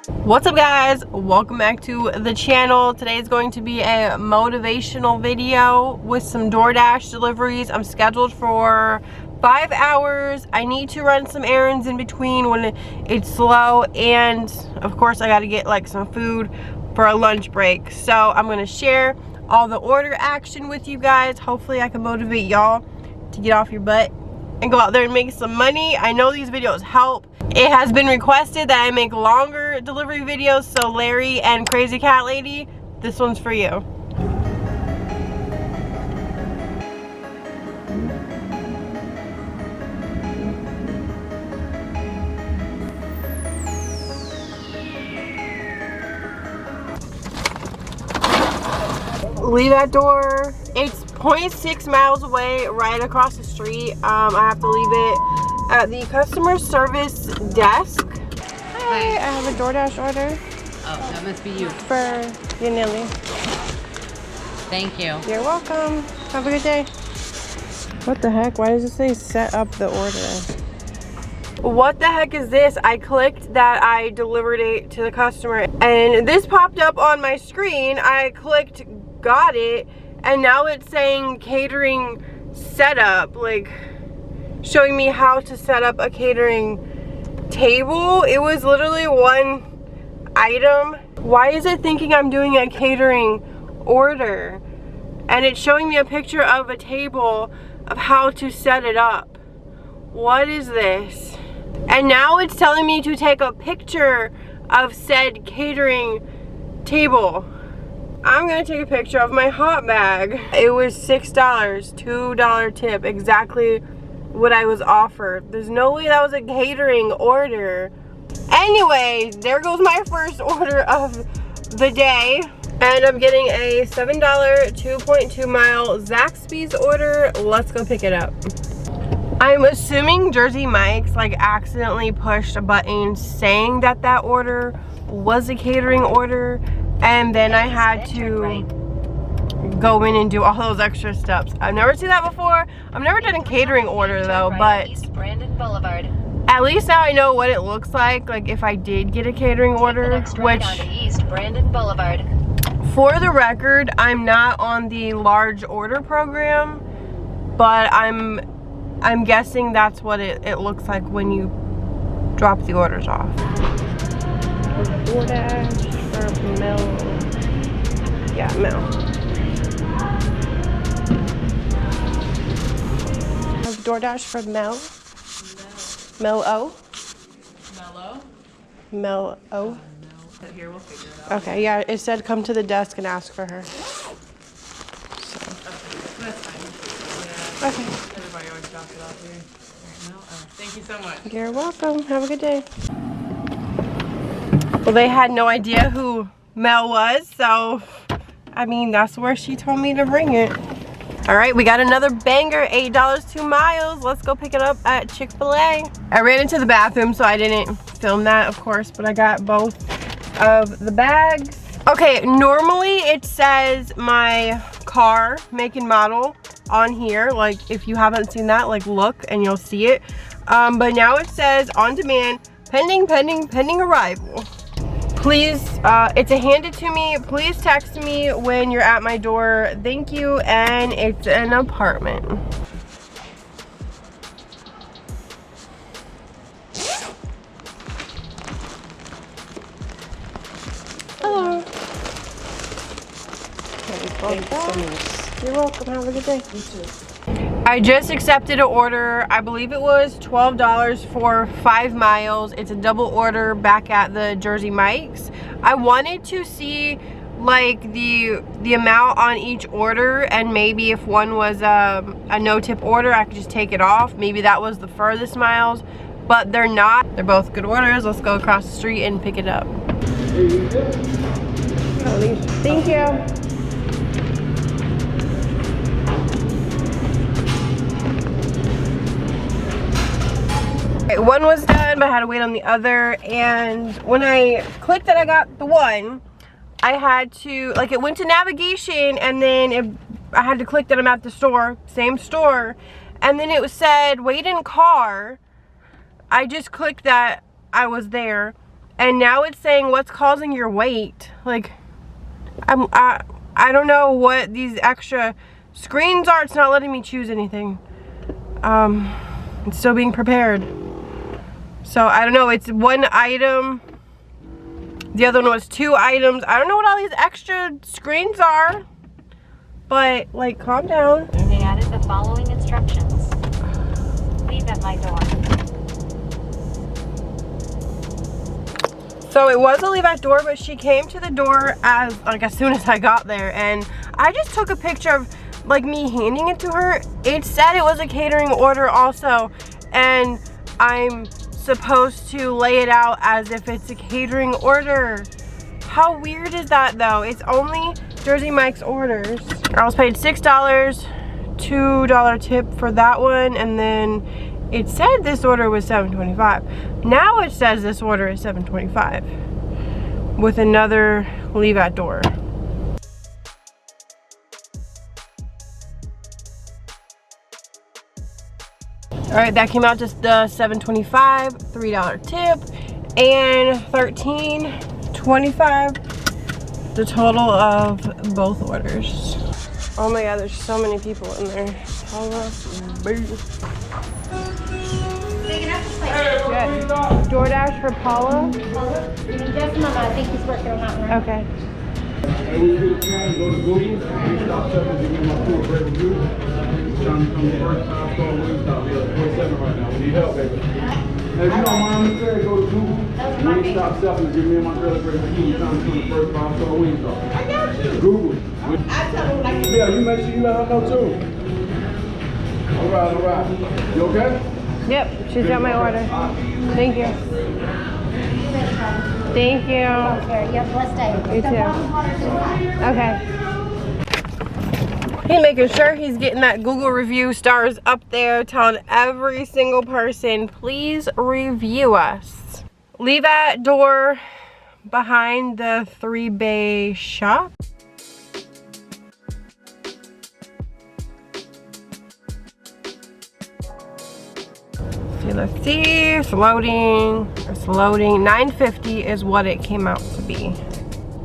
What's up, guys? Welcome back to the channel. Today is going to be a motivational video with some DoorDash deliveries. I'm scheduled for 5 hours. I need to run some errands in between when it's slow, and of course I got to get like some food for a lunch break. So I'm going to share all the order action with you guys. Hopefully I can motivate y'all to get off your butt and go out there and make some money. I know these videos help. It has been requested that I make longer delivery videos, so Larry and Crazy Cat Lady, this one's for you. Leave that door. It's 0.6 miles away, right across the street. I have to leave it at the customer service desk. Hi, I have a DoorDash order. Oh, that must be you. For Yanili. Thank you. You're welcome. Have a good day. What the heck? Why does it say set up the order? What the heck is this? I clicked that I delivered it to the customer, and this popped up on my screen. I clicked, got it, and now it's saying catering setup, like showing me how to set up a catering table. It was literally one item. Why is it thinking I'm doing a catering order? And it's showing me a picture of a table of how to set it up. What is this? And now it's telling me to take a picture of said catering table. I'm gonna take a picture of my hot bag. It was $6, $2 tip, exactly what I was offered. There's no way that was a catering order. Anyway, there goes my first order of the day. And I'm getting a $7 2.2 mile Zaxby's order. Let's go pick it up. I'm assuming Jersey Mike's like accidentally pushed a button saying that that order was a catering order, and then I had to go in and do all those extra steps. I've never seen that before. I've never done a catering order though, but at least now I know what it looks like if I did get a catering order, which, for the record, I'm not on the large order program, but I'm guessing that's what it looks like when you drop the orders off. DoorDash for Mel. Yeah, Mel. DoorDash for Mel. Mel-O? Mellow? Mel-O? Here, we'll figure it out. Okay, yeah, it said come to the desk and ask for her. So. Okay, that's fine. Yeah. Okay. Everybody always drops it off here. Thank you so much. You're welcome. Have a good day. Well, they had no idea who Mel was, so, I mean, that's where she told me to bring it. All right, we got another banger, $8 2 miles. Let's go pick it up at Chick-fil-A. I ran into the bathroom, so I didn't film that, of course, but I got both of the bags. Okay, normally it says my car, make and model on here. Like, if you haven't seen that, like, look and you'll see it. But now it says on demand, pending arrival. Please, it's a hand it to me. Please text me when you're at my door. Thank you. And it's an apartment. Hello. You're welcome. Have a good day. You too. I just accepted an order. I believe it was $12 for 5 miles. It's a double order back at the Jersey Mike's. I wanted to see like the amount on each order, and maybe if one was a no tip order, I could just take it off. Maybe that was the furthest miles, but they're not. They're both good orders. Let's go across the street and pick it up. Thank you. One was done, but I had to wait on the other, and when I clicked that I got the one, I had to, like, it went to navigation, and then I had to click that I'm at the store, same store, and then it said wait in car. I just clicked that I was there, and now it's saying what's causing your wait. Like, I don't know what these extra screens are. It's not letting me choose anything. It's still being prepared. So I don't know, it's one item. The other one was 2 items. I don't know what all these extra screens are. But, like, calm down. They added the following instructions. Leave at my door. So it was a leave at door, but she came to the door as soon as I got there, and I just took a picture of like me handing it to her. It said it was a catering order also, and I'm supposed to lay it out as if it's a catering order. How weird is that though? It's only Jersey Mike's orders. I was paid $6, $2 tip for that one, and then it said this order was $7.25. Now it says this order is $7.25 with another leave at door. All right, that came out to the $7.25, $3 tip, and $13.25. The total of both orders. Oh my God, there's so many people in there. Good. DoorDash for Paula? Just a moment, I think he's working on that one. Okay. Hey, we do the plan, go to Google, stop checking to get my food great review. Trying to become the first 5-star Wingstop. Yeah, 47 right now. We need help, baby. Hey, if you don't mind me saying, go to Google, Wingstop Selling, give me and my girl a great review. We're trying to become the first 5-star Wingstop. I got you. Google. I tell them like yeah, you make sure you let her know too. All right. You okay? Yep, she's got my order. Thank you. Thank you. You have a blessed day. You too. Okay. He's making sure he's getting that Google review stars up there, telling every single person, please review us. Leave at door behind the 3-bay shop. Let's see, it's loading. 950 is what it came out to be.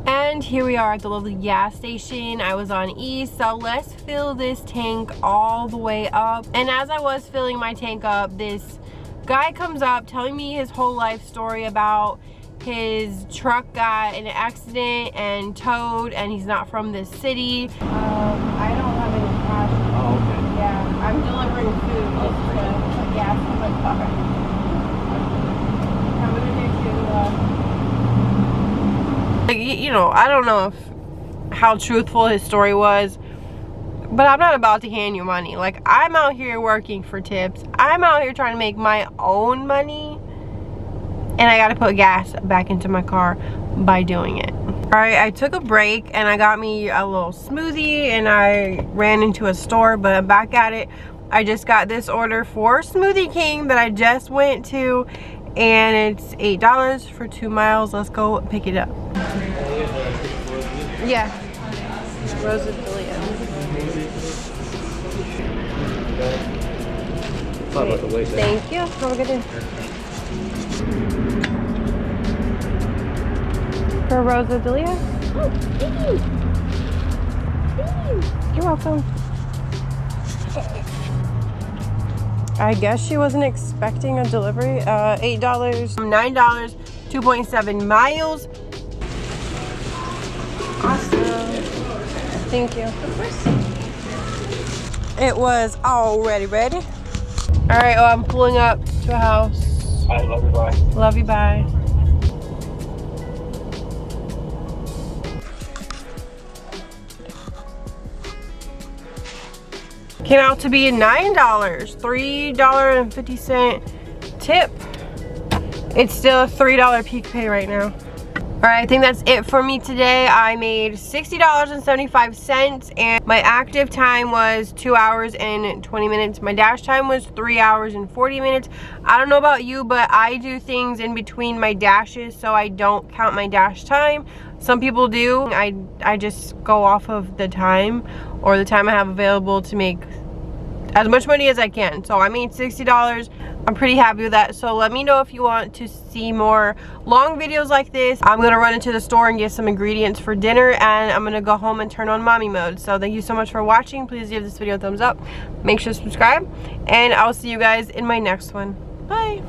And here we are at the lovely gas station. I was on E, so let's fill this tank all the way up. And as I was filling my tank up, this guy comes up telling me his whole life story about his truck got in an accident and towed, and he's not from this city. I don't have any cash. Oh, okay. Yeah, I'm delivering food just to put gas in my car. Coming in here to, you know, I don't know how truthful his story was, but I'm not about to hand you money. Like, I'm out here working for tips. I'm out here trying to make my own money, and I gotta put gas back into my car by doing it. All right, I took a break and I got me a little smoothie and I ran into a store, but I'm back at it. I just got this order for Smoothie King that I just went to, and it's $8 for 2 miles. Let's go pick it up. Yeah, Rosalia. Sorry about the wait. Thank you. Have a good day. For Rosalia? Oh, thank you. You're welcome. I guess she wasn't expecting a delivery. $8, $9, 2.7 miles. Awesome. Thank you. Of course. It was already ready. All right, well, I'm pulling up to a house. I love you, bye. Love you, bye. Came out to be $9, $3.50 tip. It's still a $3 peak pay right now. All right, I think that's it for me today. I made $60.75 and my active time was 2 hours and 20 minutes. My dash time was 3 hours and 40 minutes. I don't know about you, but I do things in between my dashes, so I don't count my dash time. Some people do. I just go off of the time or the time I have available to make as much money as I can. So I made $60. I'm pretty happy with that. So let me know if you want to see more long videos like this. I'm gonna run into the store and get some ingredients for dinner, and I'm gonna go home and turn on mommy mode. So thank you so much for watching. Please give this video a thumbs up, make sure to subscribe, and I'll see you guys in my next one. Bye.